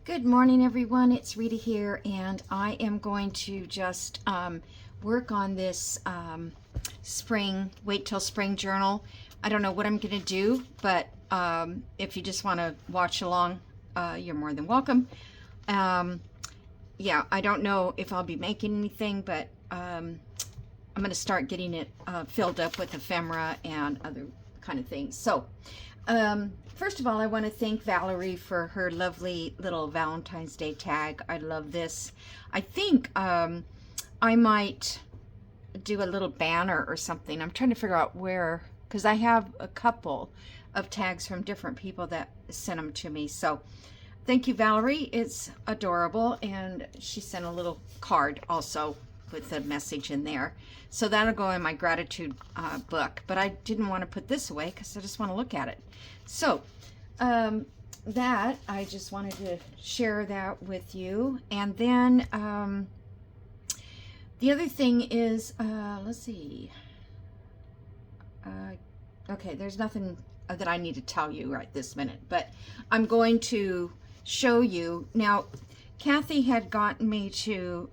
Good morning, everyone. It's Rita here, and I am going to just work on this spring, wait till spring journal. I don't know what I'm going to do, but if you just want to watch along, you're more than welcome. Yeah, I don't know if I'll be making anything, but I'm going to start getting it filled up with ephemera and other kind of things. So, first of all, I want to thank Valerie for her lovely little Valentine's Day tag. I love this. I think I might do a little banner or something. I'm trying to figure out where, because I have a couple of tags from different people that sent them to me. So thank you, Valerie. It's adorable. And she sent a little card also with a message in there. So that'll go in my gratitude book. But I didn't want to put this away because I just want to look at it. So that, I just wanted to share that with you. And then the other thing is, let's see. Okay, there's nothing that I need to tell you right this minute, but I'm going to show you. Now, Kathy had gotten me to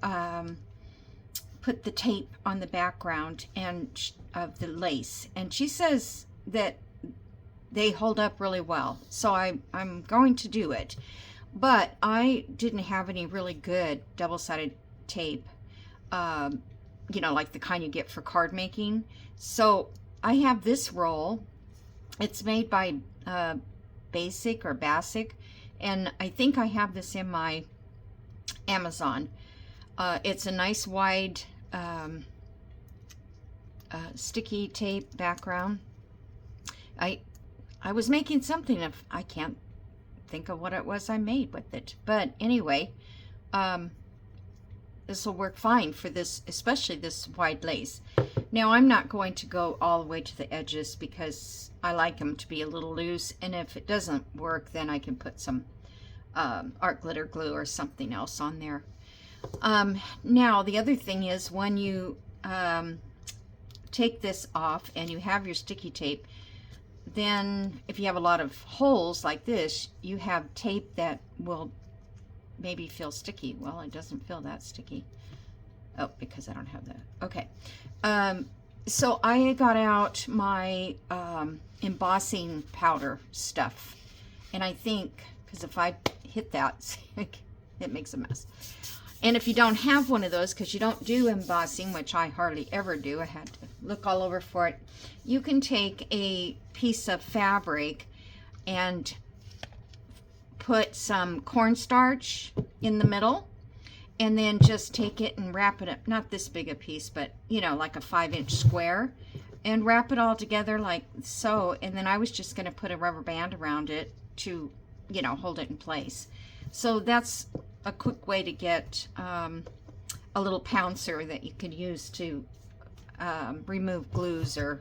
put the tape on the background and of the lace, and she says that they hold up really well. So I'm going to do it, but I didn't have any really good double-sided tape, you know, like the kind you get for card making. So I have this roll. It's made by Basic or Basic, and I think I have this in my Amazon. It's a nice wide sticky tape background. I was making something of, I can't think of what it was I made with it, but anyway, this will work fine for this, especially this wide lace. Now, I'm not going to go all the way to the edges because I like them to be a little loose, and if it doesn't work, then I can put some art glitter glue or something else on there. Now, the other thing is when you take this off and you have your sticky tape, then if you have a lot of holes like this, you have tape that will maybe feel sticky. Well, it doesn't feel that sticky. Oh, because I don't have that. Okay. So I got out my embossing powder stuff, and I think, because if I hit that, it makes a mess. And if you don't have one of those, because you don't do embossing, which I hardly ever do, I had to look all over for it, you can take a piece of fabric and put some cornstarch in the middle, and then just take it and wrap it up, not this big a piece, but you know, like a 5-inch square, and wrap it all together like so. And then I was just going to put a rubber band around it to, you know, hold it in place. So that's a quick way to get a little pouncer that you could use to remove glues or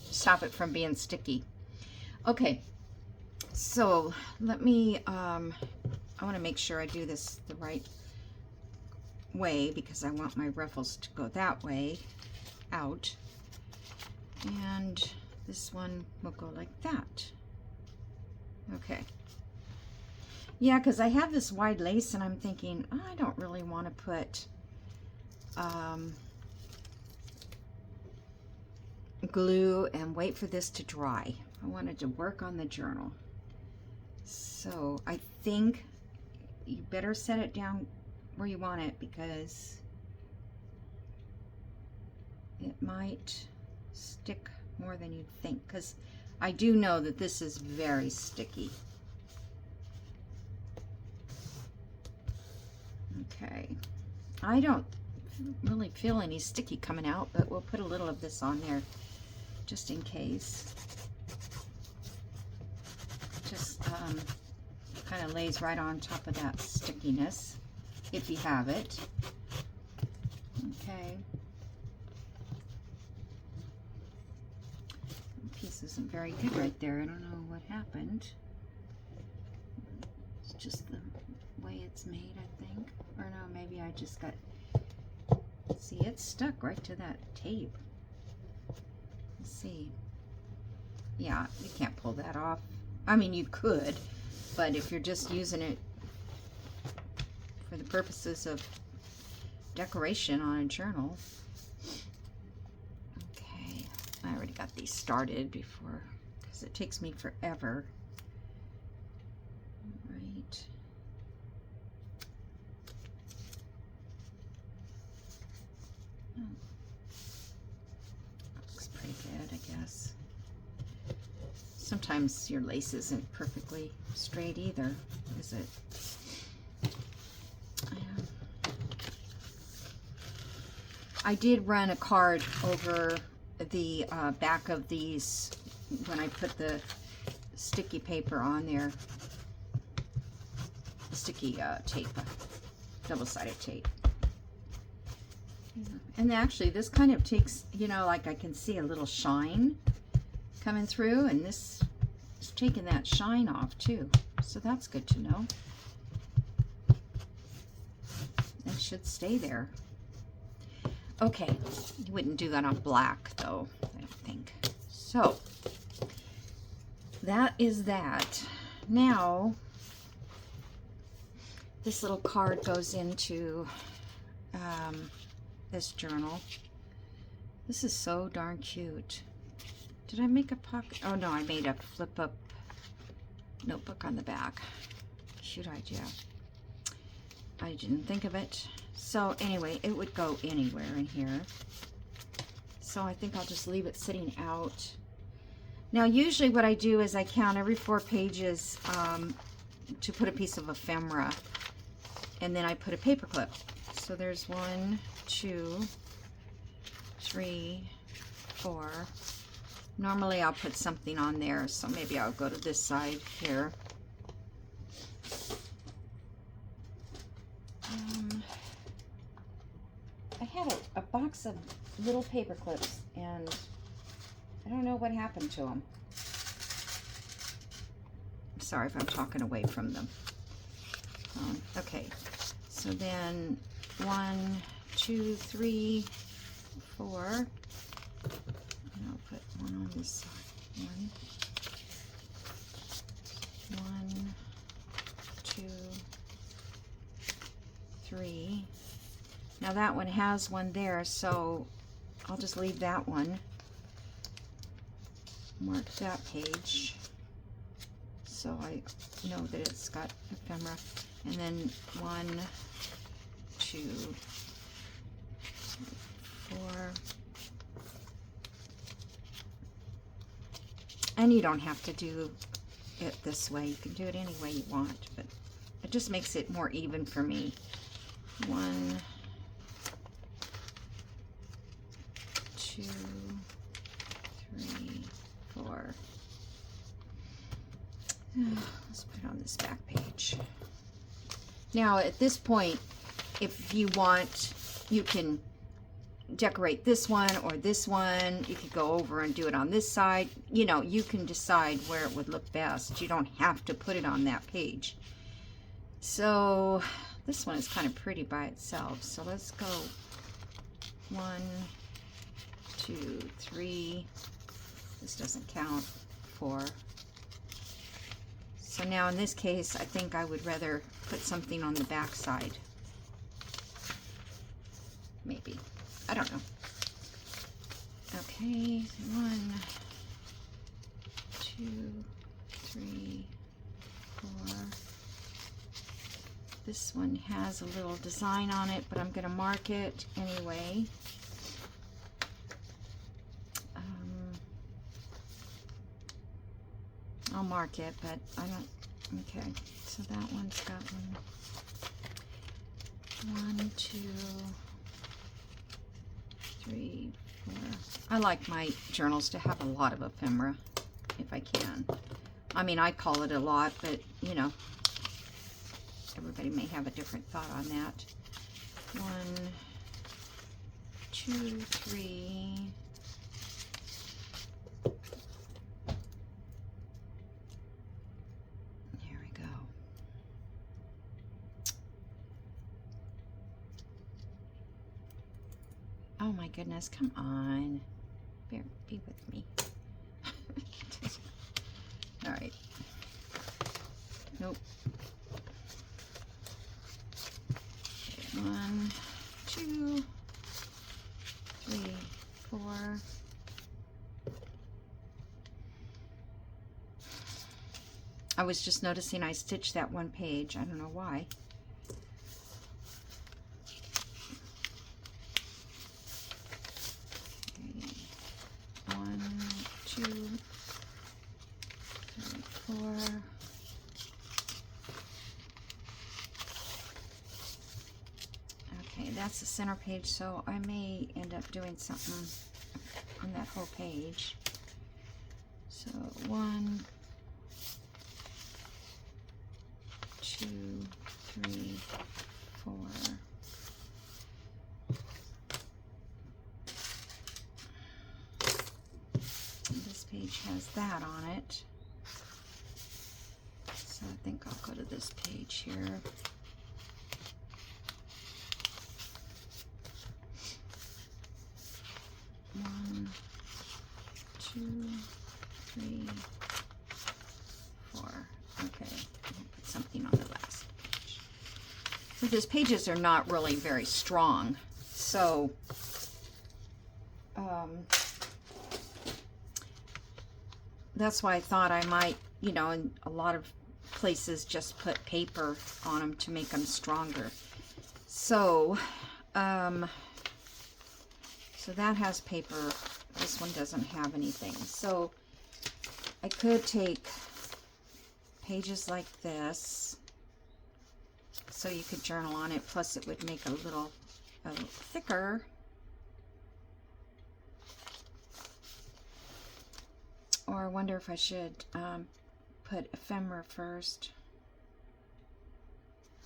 stop it from being sticky. Okay, so let me, I want to make sure I do this the right way because I want my ruffles to go that way out. And this one will go like that. Okay. Yeah, because I have this wide lace and I'm thinking, oh, I don't really want to put glue and wait for this to dry. I wanted to work on the journal. So I think you better set it down where you want it because it might stick more than you'd think, because I do know that this is very sticky. Okay, I don't really feel any sticky coming out, but we'll put a little of this on there just in case. Just kind of lays right on top of that stickiness if you have it. Okay. The piece isn't very good right there. I don't know what happened. It's just the way it's made, I think. Or no, maybe I just got, see, it's stuck right to that tape. Let's see. Yeah, you can't pull that off. I mean, you could, but if you're just using it for the purposes of decoration on a journal. Okay, I already got these started before, because it takes me forever. All right. Oh. Looks pretty good, I guess. Sometimes your lace isn't perfectly straight either, is it? I did run a card over the back of these when I put the sticky paper on there. Sticky tape, double-sided tape. And actually this kind of takes, you know, like I can see a little shine coming through, and this is taking that shine off too. So that's good to know. It should stay there. Okay, you wouldn't do that on black though, I don't think. So that is that. Now this little card goes into this journal. This is so darn cute. Did I make a pocket? Oh no, I made a flip up notebook on the back. Cute idea. I didn't think of it. So anyway, it would go anywhere in here. So I think I'll just leave it sitting out. Now usually what I do is I count every 4 pages to put a piece of ephemera, and then I put a paper clip. So there's 1, 2, 3, 4. Normally I'll put something on there, so maybe I'll go to this side here. I had a box of little paper clips, and I don't know what happened to them. I'm sorry if I'm talking away from them. Okay, so then 1, 2, 3, 4. And I'll put one on this side. 1, 2, 3. Now that one has one there, so I'll just leave that one. Mark that page so I know that it's got ephemera. And then 1, 2, 4. And you don't have to do it this way. You can do it any way you want, but it just makes it more even for me. 1, 2, 3, 4. Let's put it on this back page. Now at this point, if you want, you can decorate this one or this one. You could go over and do it on this side. You know, you can decide where it would look best. You don't have to put it on that page. So this one is kind of pretty by itself. So let's go 1, 2, 3. This doesn't count. 4. So now in this case, I think I would rather put something on the back side. Maybe. I don't know. Okay, 1, 2, 3, 4. This one has a little design on it, but I'm going to mark it anyway. I'll mark it, but I don't. Okay, so that one's got 1, 2, 3, 4. I like my journals to have a lot of ephemera, if I can. I mean, I call it a lot, but you know, everybody may have a different thought on that. 1, 2, 3. There we go. Oh my goodness, come on. Bear, be with me. All right. Nope. 1, 2, 3, 4. I was just noticing I stitched that one page. I don't know why. Okay. 1, 2, 3, 4. Okay, that's the center page, so I may end up doing something on that whole page. So 1, 2, 3, 4. And this page has that on it. So I think I'll go to this page here. One, 2, 3, 4. Okay, I'll put something on the last page. Because pages are not really very strong, so that's why I thought I might, you know, in a lot of places just put paper on them to make them stronger. So, so that has paper. This one doesn't have anything. So I could take pages like this, so you could journal on it. Plus, it would make a little thicker. Or I wonder if I should put ephemera first.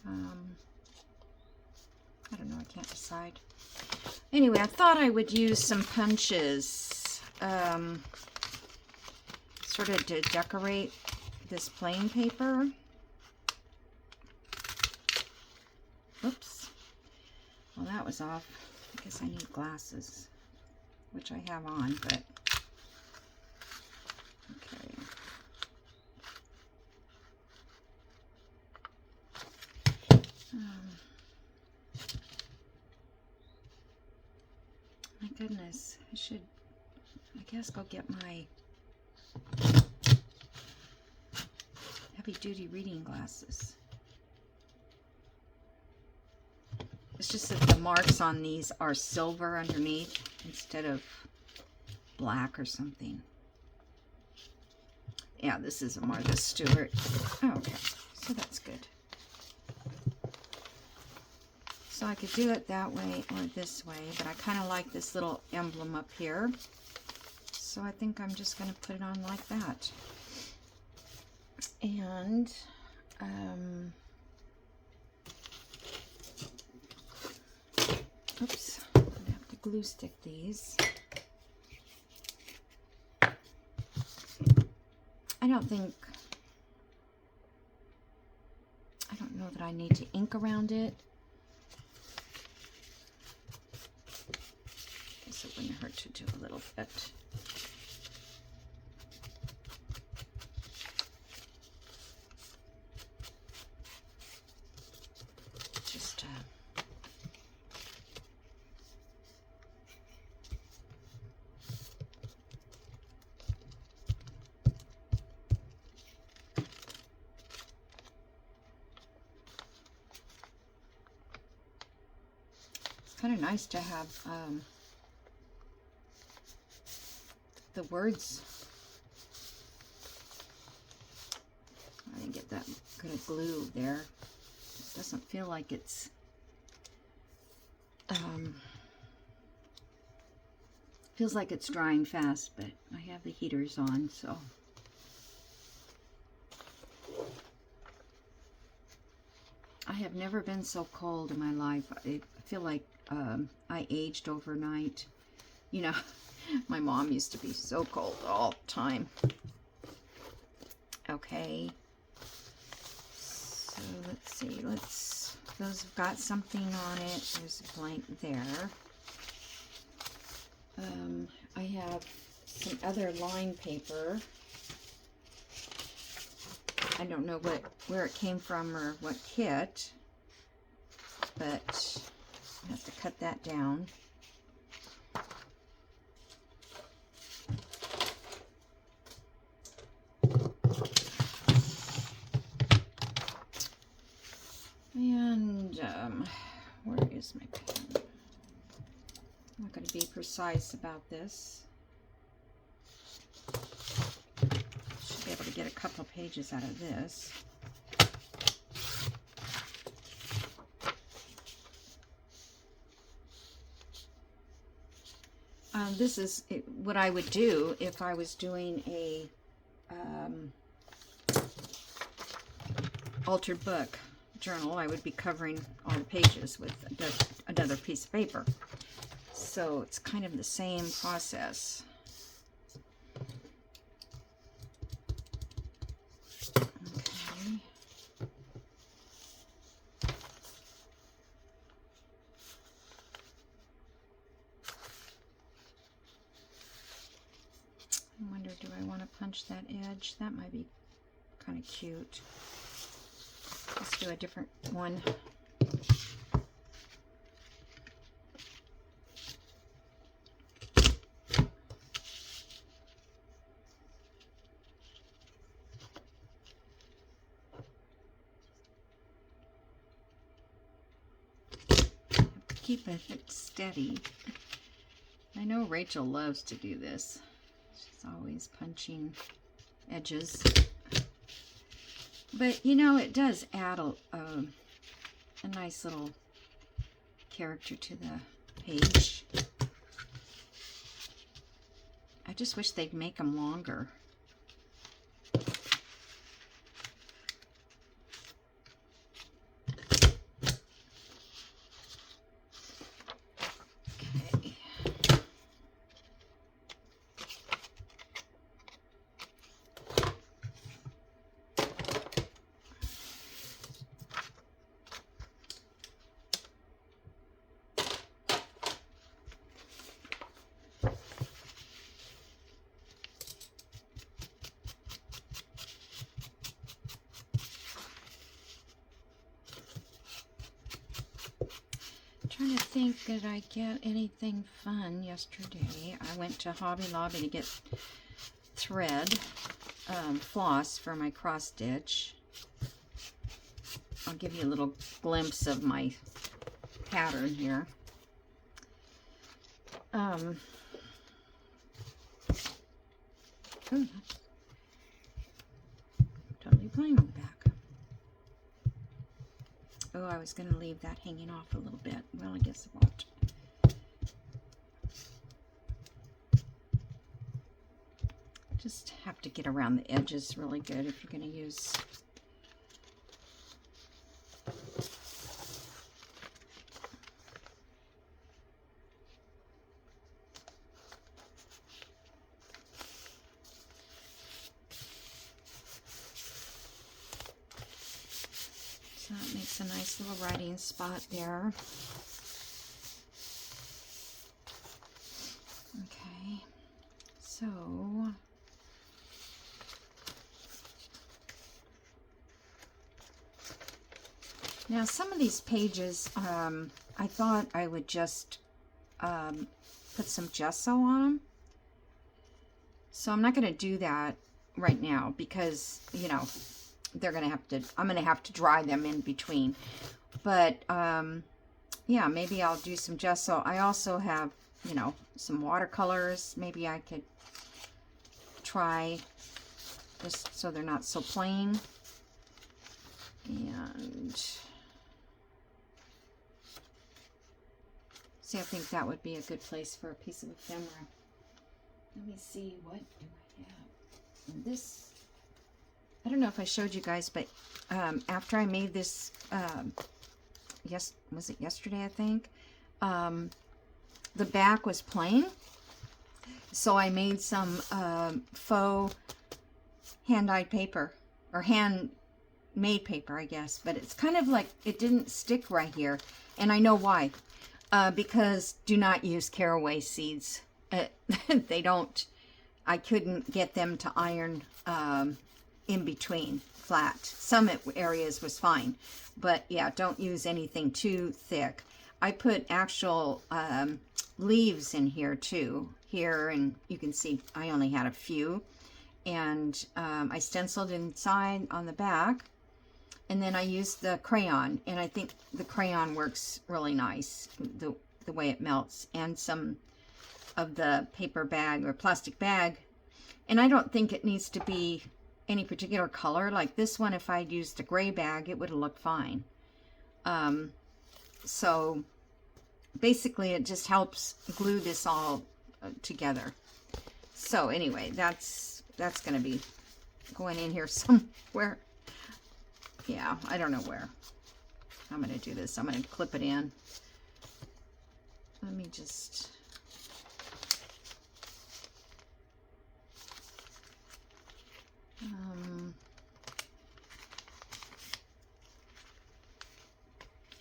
I don't know. I can't decide. Anyway, I thought I would use some punches, sort of to decorate this plain paper. Oops. Well, that was off. I guess I need glasses, which I have on, but okay. My goodness, I should, I guess, go get my heavy-duty reading glasses. It's just that the marks on these are silver underneath instead of black or something. Yeah, this is a Martha Stewart. Oh, okay, so that's good. So I could do it that way or this way, but I kind of like this little emblem up here. So I think I'm just going to put it on like that. And oops, I'm going to have to glue stick these. I don't know that I need to ink around it. Guess it wouldn't hurt to do a little bit. Just it's kind of nice to have the words. I didn't get that good of glue there. It doesn't feel like it's feels like it's drying fast, but I have the heaters on, so I have never been so cold in my life. I feel like I aged overnight. You know, my mom used to be so cold all the time. Okay. So let's see. Those have got something on it. There's a blank there. I have some other line paper. I don't know where it came from or what kit. but I have to cut that down. And where is my pen? I'm not going to be precise about this. Should be able to get a couple pages out of this. This is what I would do if I was doing a altered book journal. I would be covering all the pages with another piece of paper. So it's kind of the same process. Okay. I wonder, do I want to punch that edge? That might be kind of cute. Let's do a different one. Keep it steady. I know Rachel loves to do this. She's always punching edges. But, you know, it does add a nice little character to the page. I just wish they'd make them longer. Trying to think, did I get anything fun yesterday? I went to Hobby Lobby to get thread, floss for my cross stitch. I'll give you a little glimpse of my pattern here. Ooh, totally plain on the back. Oh, I was going to leave that hanging off a little bit. Well, I guess I won't. Just have to get around the edges really good if you're going to use. So that makes a nice little writing spot there. Okay, so now some of these pages, I thought I would just put some gesso on them. So I'm not going to do that right now because, you know, they're going to have to, I'm going to have to dry them in between. But, yeah, maybe I'll do some gesso. I also have, you know, some watercolors. Maybe I could try just so they're not so plain. And see, I think that would be a good place for a piece of ephemera. Let me see, what do I have? And this, I don't know if I showed you guys, but after I made this, yes, was it yesterday, I think? The back was plain. So I made some faux hand-dyed paper, or handmade paper, I guess. But it's kind of like, it didn't stick right here. And I know why. Because do not use caraway seeds. They don't, I couldn't get them to iron in between, flat. Some areas was fine, but yeah, don't use anything too thick. I put actual leaves in here too, here, and you can see I only had a few, and I stenciled inside on the back, and then I used the crayon, and I think the crayon works really nice, the way it melts, and some of the paper bag or plastic bag. And I don't think it needs to be any particular color. Like this one, if I'd used a gray bag, it would have looked fine. So basically it just helps glue this all together. So anyway, that's going to be going in here somewhere. Yeah, I don't know where. I'm going to do this. I'm going to clip it in. Let me just...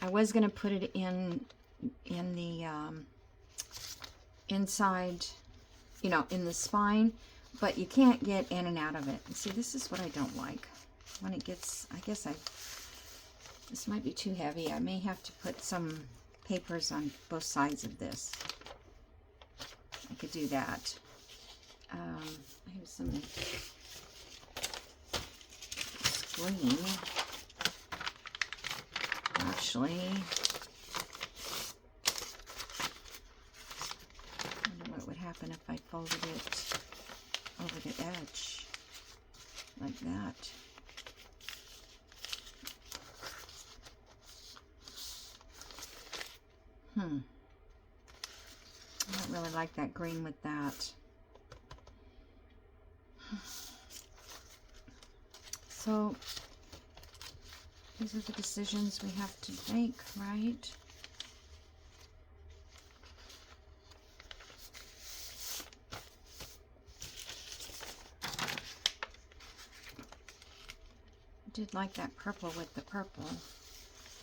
I was going to put it in the inside, you know, in the spine, but you can't get in and out of it. And see, this is what I don't like. When it gets, I guess this might be too heavy. I may have to put some papers on both sides of this. I could do that. I have some green. Actually, I wonder what would happen if I folded it over the edge like that. I don't really like that green with that. So these are the decisions we have to make, right? I did like that purple with the purple,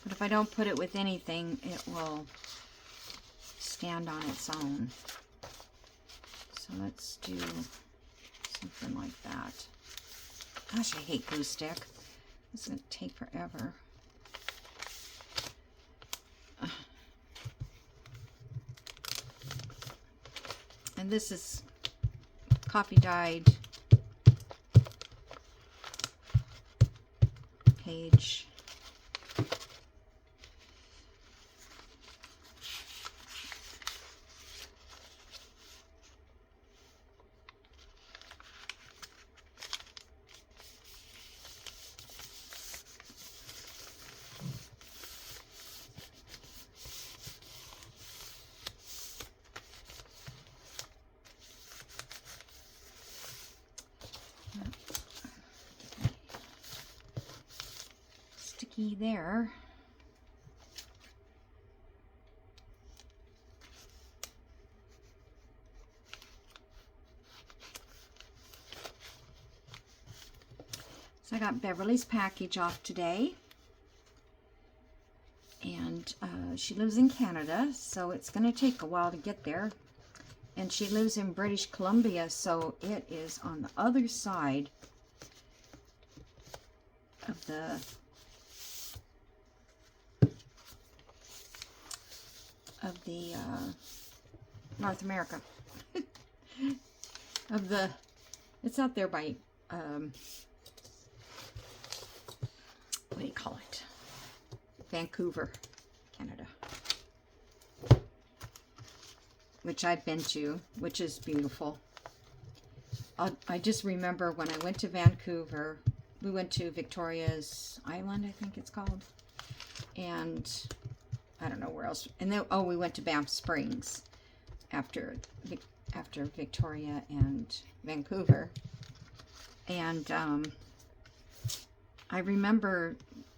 but if I don't put it with anything, it will stand on its own. So let's do something like that. Gosh, I hate glue stick. It's going to take forever. And this is coffee dyed page. Sticky there. So I got Beverly's package off today, and she lives in Canada, so it's going to take a while to get there. And she lives in British Columbia, so it is on the other side of the North America. It's out there by what do you call it? Vancouver, Canada. Which I've been to, which is beautiful. I just remember when I went to Vancouver, we went to Victoria's Island, I think it's called, and I don't know where else. And then, oh, we went to Banff Springs after Victoria and Vancouver. And I remember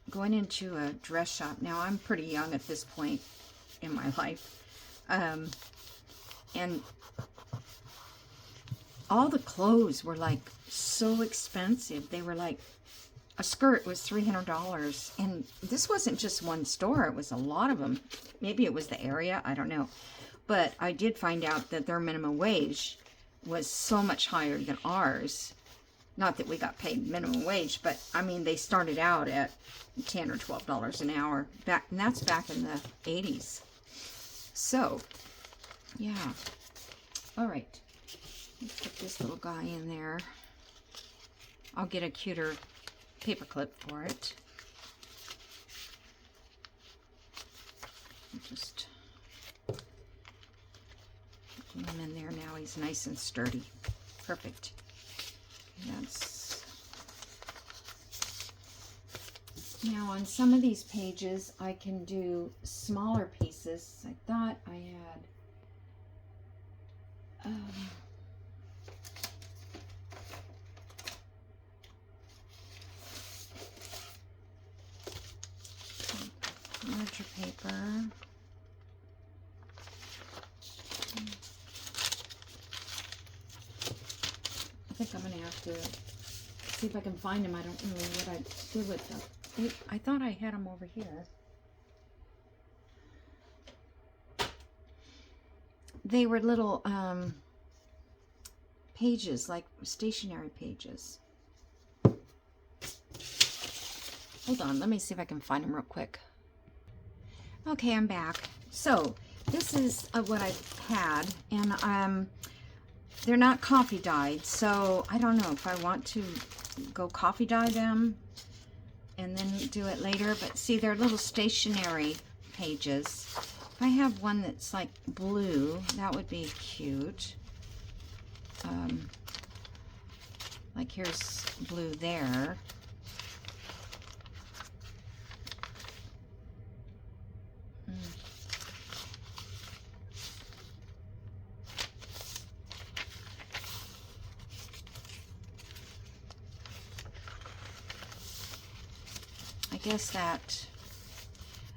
going into a dress shop. Now, I'm pretty young at this point in my life. And all the clothes were like so expensive. They were like, a skirt was $300. And this wasn't just one store. It was a lot of them. Maybe it was the area. I don't know. But I did find out that their minimum wage was so much higher than ours. Not that we got paid minimum wage, but I mean, they started out at $10 or $12 an hour. And that's back in the 80s. So, yeah. All right. Let's put this little guy in there. I'll get a cuter paper clip for it. Just put him in there now. He's nice and sturdy. Perfect. That's now on some of these pages I can do smaller pieces. I thought I had larger paper. I think I'm going to have to see if I can find them. I don't know what I did with them. I thought I had them over here. They were little pages, like stationery pages. Hold on, let me see if I can find them real quick. Okay, I'm back. So, this is what I've had, and they're not coffee dyed, so I don't know if I want to go coffee dye them and then do it later. But see, they're little stationery pages. If I have one that's like blue, that would be cute. Like here's blue there. I guess that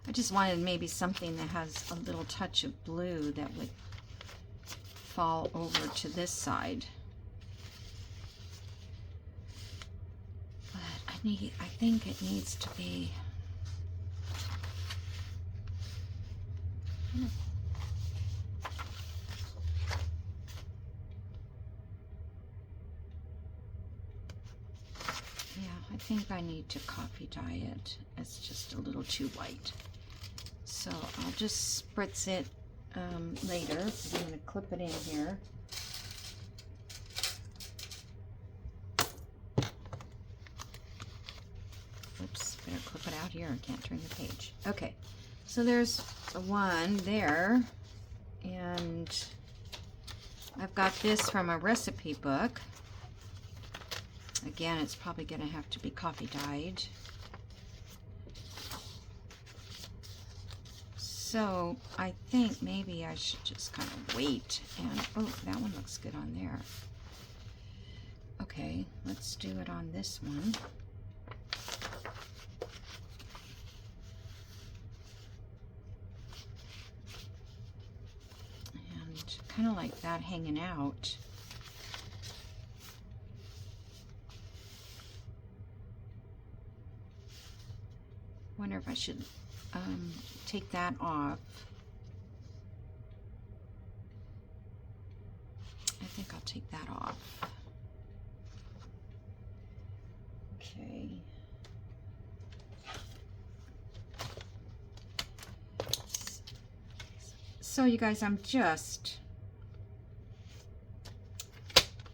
I just wanted maybe something that has a little touch of blue that would fall over to this side. But I think it needs to be I think I need to coffee dye it. It's just a little too white. So I'll just spritz it later. I'm going to clip it in here. Oops, better clip it out here. I can't turn the page. Okay, so there's one there. And I've got this from a recipe book. Again, it's probably going to have to be coffee dyed. So I think maybe I should just kind of wait. And oh, that one looks good on there. Okay, let's do it on this one. And kind of like that hanging out. Wonder if I should take that off. I think I'll take that off. Okay. So you guys, I'm just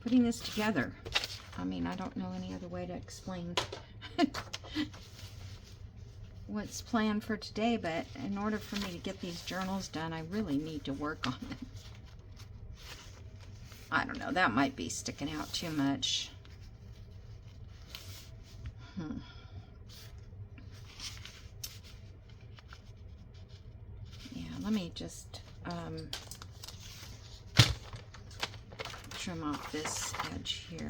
putting this together. I mean, I don't know any other way to explain what's planned for today, but in order for me to get these journals done, I really need to work on them. I don't know, that might be sticking out too much. Yeah, let me just trim off this edge here.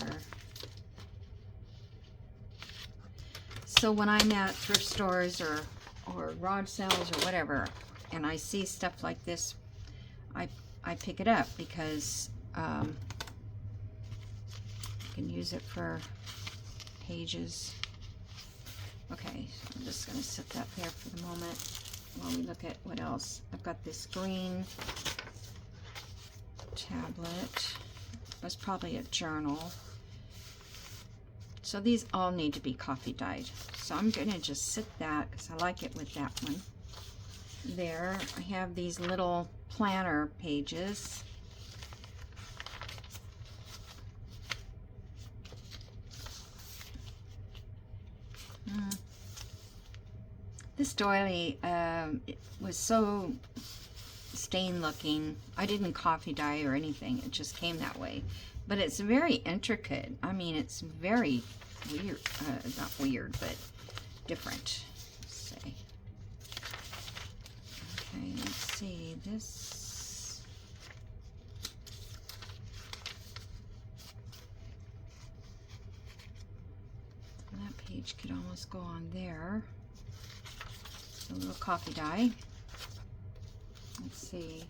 So when I'm at thrift stores or garage sales or whatever, and I see stuff like this, I pick it up because I can use it for pages. Okay, so I'm just going to set that there for the moment while we look at what else. I've got this green tablet. That's probably a journal. So these all need to be coffee dyed. So I'm going to just sit that because I like it with that one. There, I have these little planner pages. This doily it was so stain looking. I didn't coffee dye or anything. It just came that way. But it's very intricate. I mean, it's very weird. Not weird, but different. Let's see. Okay, let's see. This... that page could almost go on there. A little coffee dye. Let's see.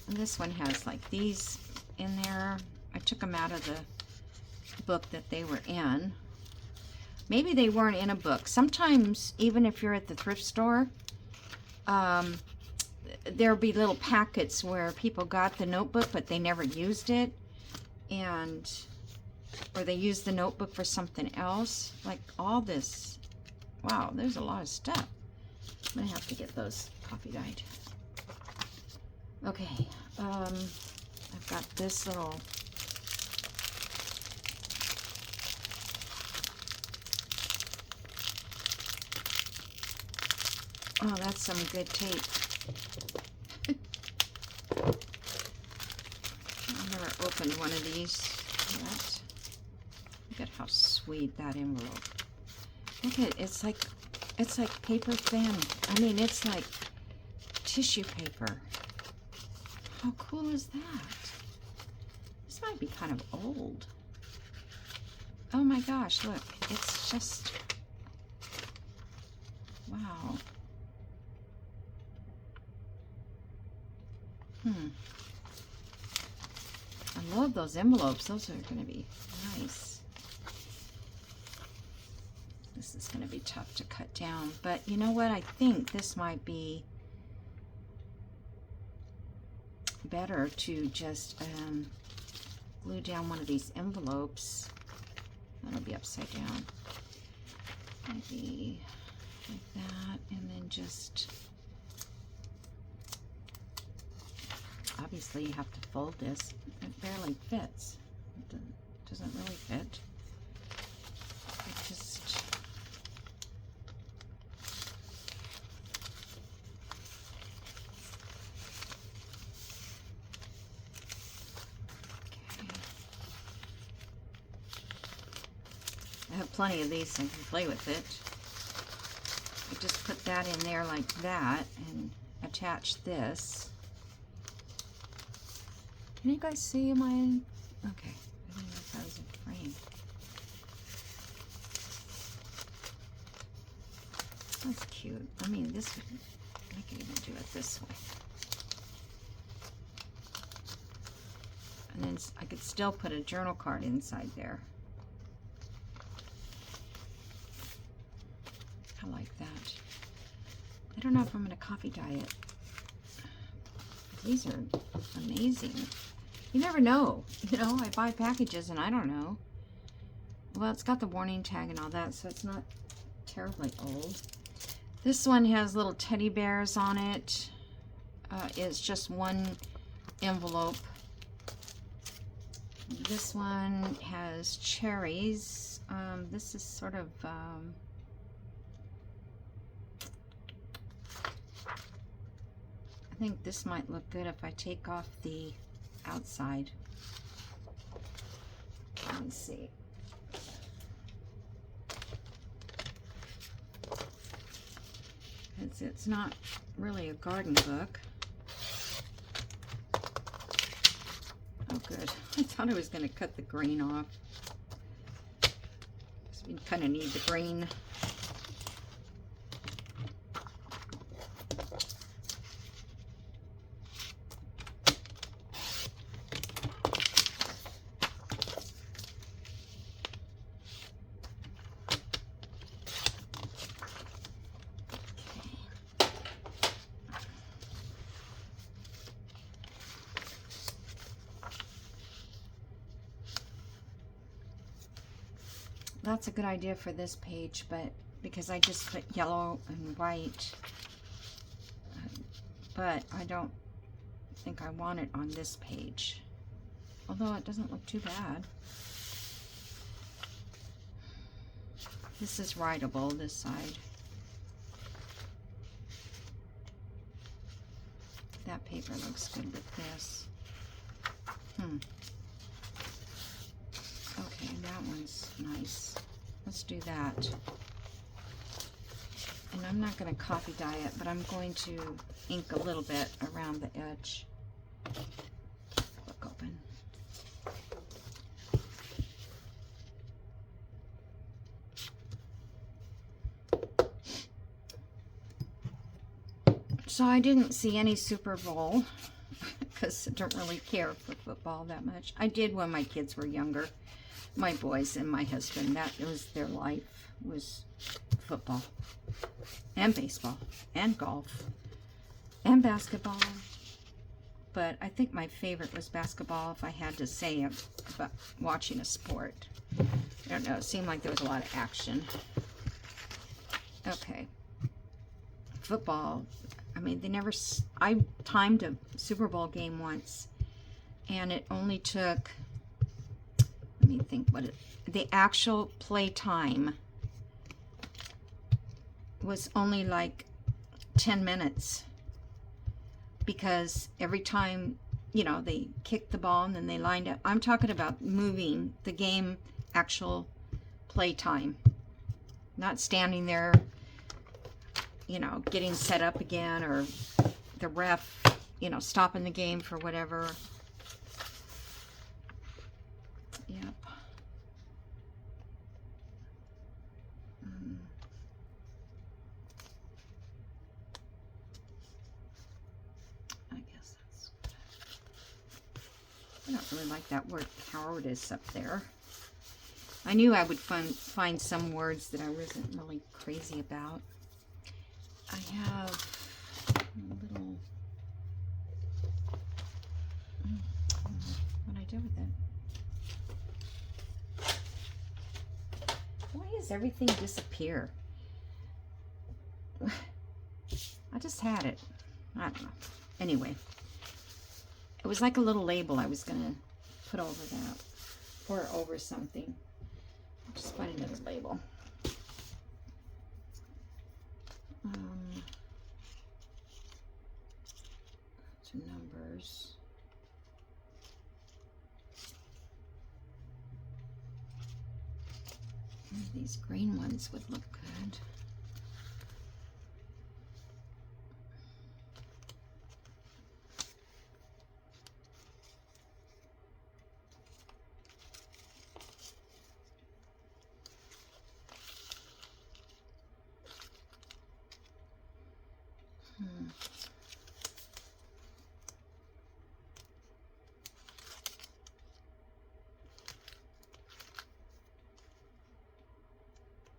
And this one has like these in there. I took them out of the book that they were in. Maybe they weren't in a book. Sometimes, even if you're at the thrift store, there'll be little packets where people got the notebook but they never used it, and or they used the notebook for something else. Like all this. Wow, there's a lot of stuff. I'm gonna have to get those coffee dyed. Okay, I've got this little oh, that's some good tape. I've never opened one of these yet. Look at how sweet that envelope. Look at it's like paper thin. I mean, it's like tissue paper. How cool is that? This might be kind of old. Oh my gosh, look. It's just... wow. I love those envelopes. Those are going to be nice. This is going to be tough to cut down. But you know what? I think this might be better to just glue down one of these envelopes. That'll be upside down. Maybe like that, and then just... obviously you have to fold this. It barely fits. It doesn't really fit. It just... okay. I have plenty of these so I can play with it. I just put that in there like that and attach this. Can you guys see my... okay, I didn't know if that was a frame. That's cute. I mean, this, I can even do it this way. And then I could still put a journal card inside there. I like that. I don't know if I'm going to coffee dye it. These are amazing. You never know. You know, I buy packages and I don't know. Well, it's got the warning tag and all that, so it's not terribly old. This one has little teddy bears on it. It's just one envelope. This one has cherries. This is sort of... I think this might look good if I take off the outside. Let me see. It's not really a garden book. Oh good. I thought I was going to cut the green off. So we kind of need the green. that's a good idea for this page, but because I just put yellow and white, but I don't think I want it on this page. Although it doesn't look too bad. This is writable, this side. That paper looks good with this. Okay, that one's nice. Let's do that. And I'm not going to copy dye it, but I'm going to ink a little bit around the edge. Look open. So I didn't see any Super Bowl because I don't really care for football that much. I did when my kids were younger. My boys and my husband, that was their life, was football and baseball and golf and basketball. But I think my favorite was basketball if I had to say about watching a sport. I don't know, it seemed like there was a lot of action. Okay. Football, I mean, I timed a Super Bowl game once, and it only took, let me think the actual play time was only like 10 minutes. Because every time, you know, they kicked the ball and then they lined up. I'm talking about moving the game, actual play time. Not standing there, you know, getting set up again, or the ref, you know, stopping the game for whatever. Yep. I guess that's good. I don't really like that word cowardice up there. I knew I would find some words that I wasn't really crazy about. I have a little, what I do with it. Why does everything disappear? I just had it. I don't know. Anyway, it was like a little label I was going to put over that, or over something. I'll just find another label. Some numbers. These green ones would look good.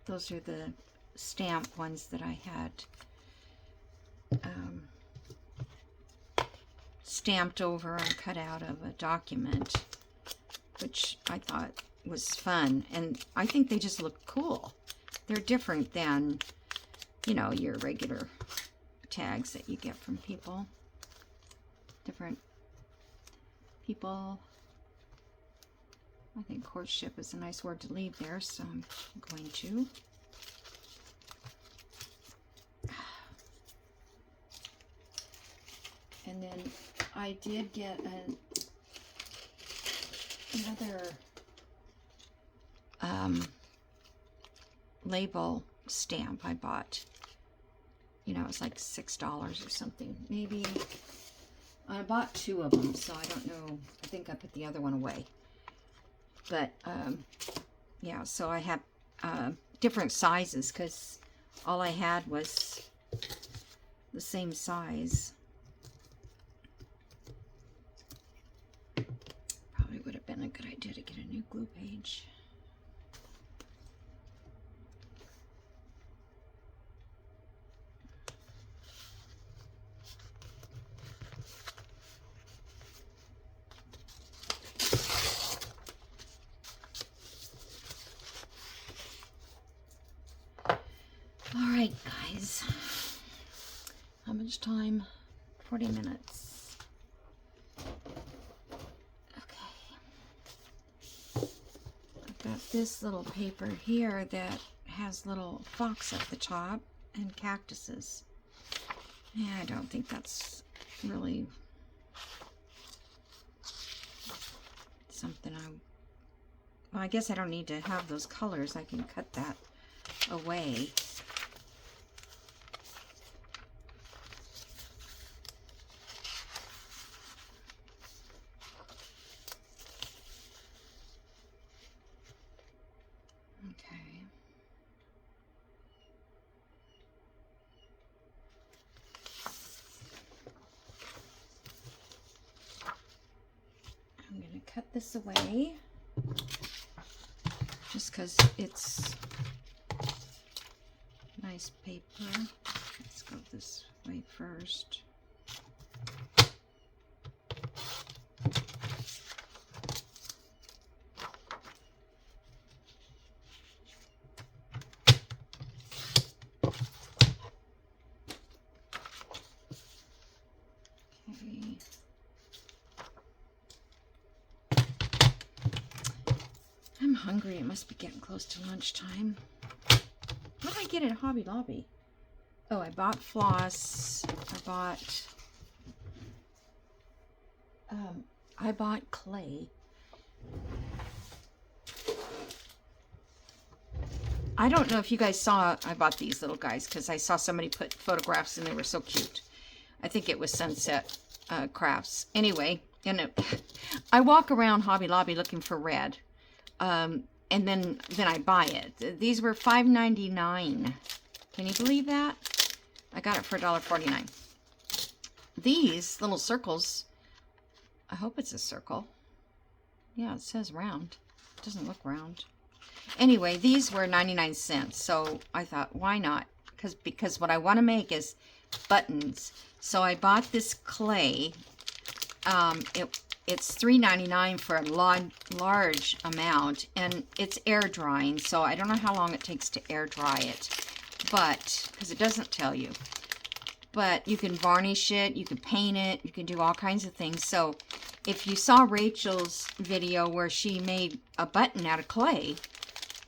Those are the stamp ones that I had stamped over and cut out of a document, which I thought was fun. And I think they just look cool. They're different than, you know, your regular tags that you get from people. Different people. I think courtship is a nice word to leave there, so I'm going to. And then I did get another label stamp I bought. You know, it was like $6 or something. Maybe I bought 2 of them, so I don't know. I think I put the other one away. But, yeah, so I have different sizes because all I had was the same size. Probably would have been a good idea to get a new glue page. much time? 40 minutes. Okay. I've got this little paper here that has little fox at the top and cactuses. Yeah, I don't think that's really something well, I guess I don't need to have those colors. I can cut that away. Okay. I'm going to cut this away just because it's nice paper. Let's go this way first. Okay. I'm hungry. It must be getting close to lunchtime. What did I get at Hobby Lobby? Oh, I bought floss. I bought clay. I don't know if you guys saw, I bought these little guys because I saw somebody put photographs and they were so cute. I think it was Sunset Crafts. Anyway, and I walk around Hobby Lobby looking for red. And then I buy it. These were $5.99. Can you believe that? I got it for $1.49. These little circles, I hope it's a circle. Yeah, it says round. It doesn't look round. Anyway, these were 99 cents. So I thought, why not? Because what I want to make is buttons. So I bought this clay. It's $3.99 for a large amount, and it's air drying, so I don't know how long it takes to air dry it, but because it doesn't tell you. But you can varnish it, you can paint it, you can do all kinds of things. So if you saw Rachel's video where she made a button out of clay,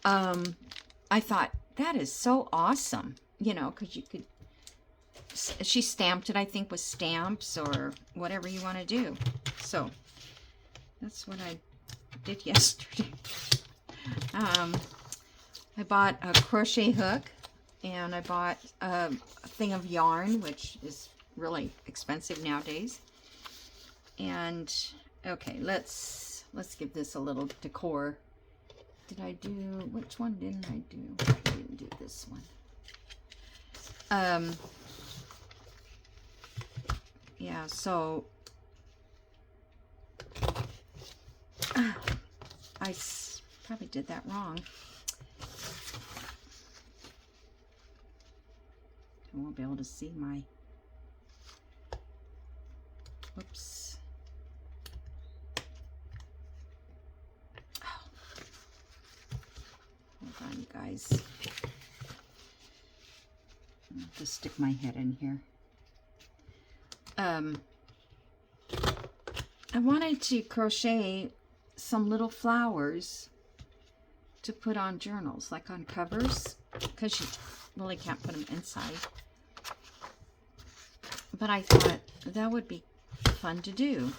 I thought that is so awesome, you know, because you could. She stamped it, I think, with stamps or whatever you want to do. So that's what I did yesterday. I bought a crochet hook, and I bought a thing of yarn, which is really expensive nowadays. And okay, let's give this a little decor. Did I do, which one didn't I do? I didn't do this one. Yeah, so I probably did that wrong. I won't be able to see my, whoops. Oh. Hold on, you guys. I'll just stick my head in here. I wanted to crochet some little flowers to put on journals, like on covers, because you really can't put them inside. But I thought that would be fun to do.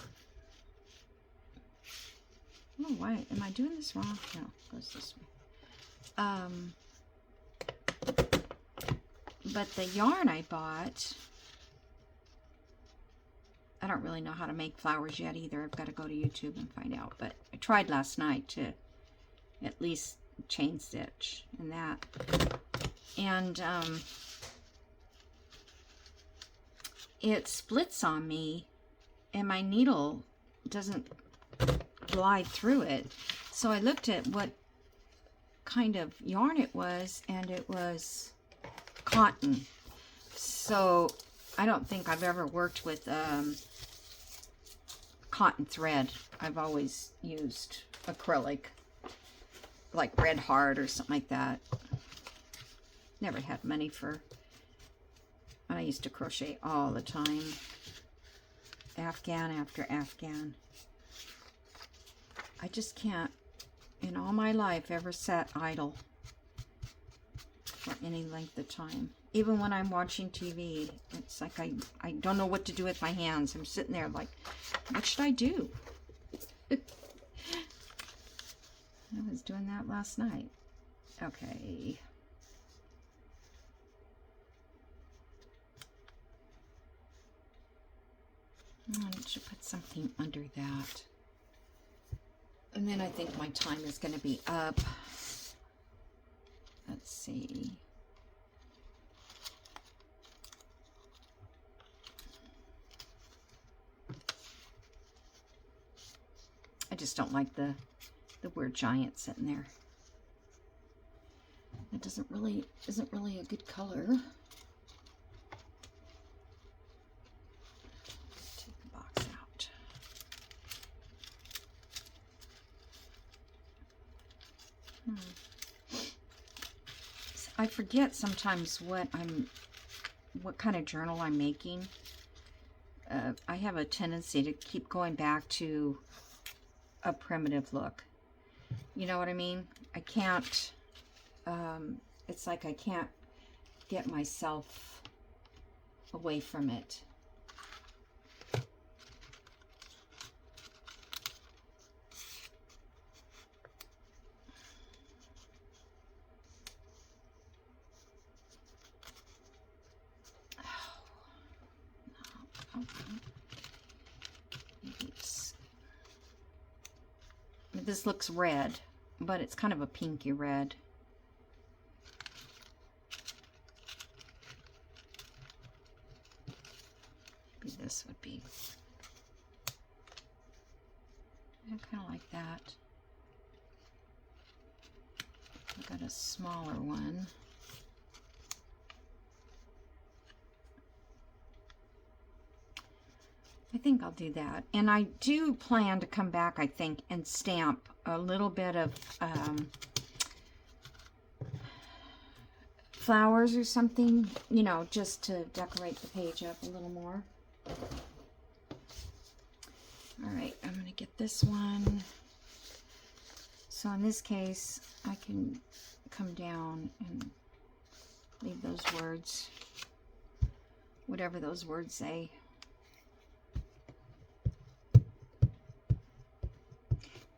Oh, why am I doing this wrong? No, it goes this way. But the yarn I bought, I don't really know how to make flowers yet either. I've got to go to YouTube and find out. But I tried last night to at least chain stitch and that. And it splits on me, and my needle doesn't glide through it. So I looked at what kind of yarn it was, and it was cotton. So I don't think I've ever worked with cotton thread. I've always used acrylic, like Red Heart or something like that. Never had money for I used to crochet all the time. Afghan after Afghan. I just can't, in all my life, ever sat idle for any length of time. Even when I'm watching TV, it's like I don't know what to do with my hands. I'm sitting there like, what should I do? I was doing that last night. Okay. I should put something under that. And then I think my time is going to be up. Let's see. I just don't like the word giant sitting there. It isn't really a good color. Take the box out. I forget sometimes what kind of journal I'm making. I have a tendency to keep going back to a primitive look. You know what I mean? I can't, it's like I can't get myself away from it. This looks red, but it's kind of a pinky red. Maybe this would be kind of like that. I've got a smaller one. I think I'll do that. And I do plan to come back, I think, and stamp a little bit of flowers or something, you know, just to decorate the page up a little more. All right, I'm going to get this one. So in this case, I can come down and leave those words, whatever those words say.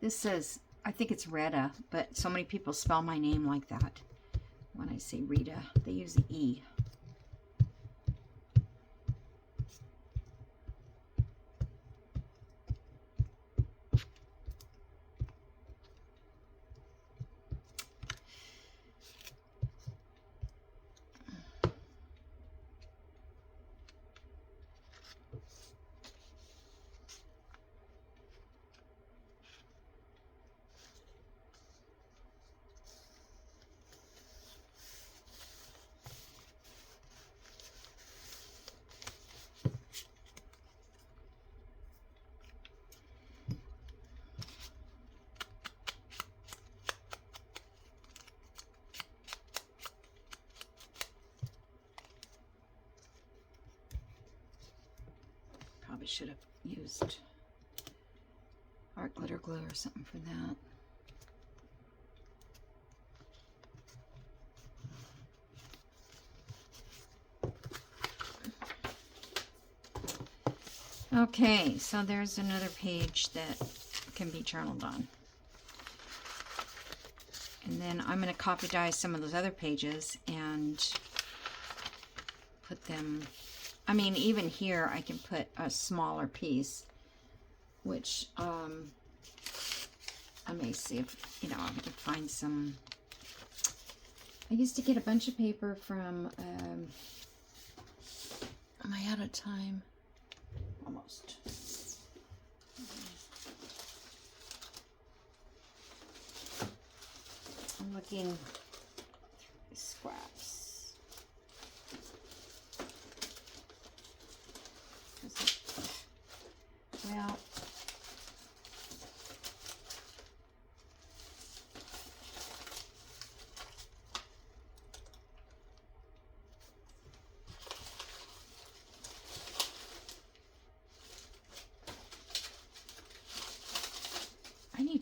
This says, I think it's Retta, but so many people spell my name like that. When I say Rita, they use the E. Probably should have used art glitter glue or something for that. Okay, so there's another page that can be journaled on. And then I'm going to copy dye some of those other pages and put them, I mean, even here I can put a smaller piece, which I may see if, you know, I can find some. I used to get a bunch of paper from, am I out of time? Almost. I'm looking through scraps. Well,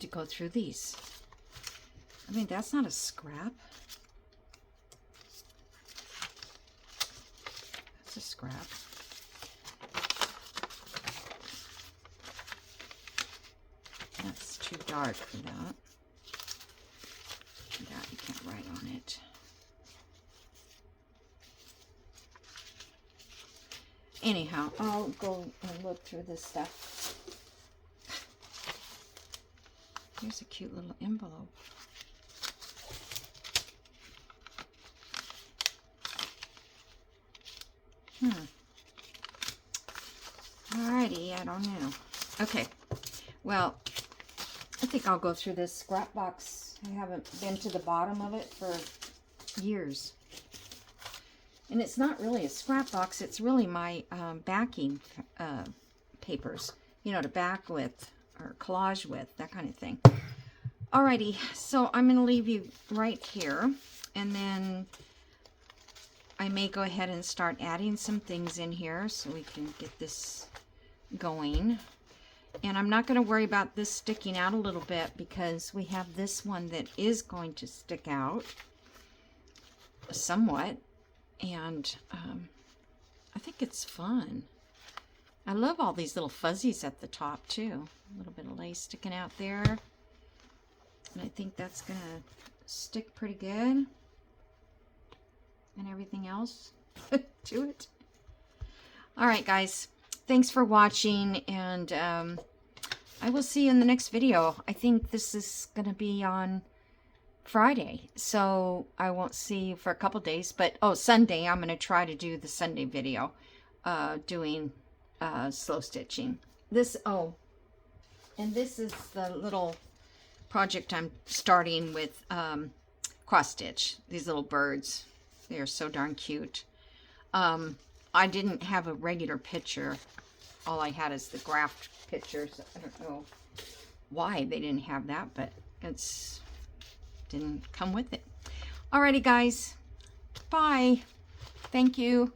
to go through these. I mean, that's not a scrap. That's a scrap. That's too dark for that. That you can't write on it. Anyhow, I'll go and look through this stuff. Here's a cute little envelope. Alrighty, I don't know. Okay, well, I think I'll go through this scrap box. I haven't been to the bottom of it for years. And it's not really a scrap box, it's really my backing papers, you know, to back with or collage with, that kind of thing. Alrighty, so I'm going to leave you right here, and then I may go ahead and start adding some things in here so we can get this going. And I'm not going to worry about this sticking out a little bit because we have this one that is going to stick out somewhat. And I think it's fun. I love all these little fuzzies at the top too. A little bit of lace sticking out there. And I think that's going to stick pretty good. And everything else to it. Alright guys, thanks for watching, and I will see you in the next video. I think this is going to be on Friday, so I won't see you for a couple days, but Sunday I'm going to try to do the Sunday video doing slow stitching. And this is the little project I'm starting with cross stitch. These little birds, they are so darn cute. I didn't have a regular picture. All I had is the graphed pictures. I don't know why they didn't have that, but it's didn't come with it. Alrighty guys, bye. Thank you.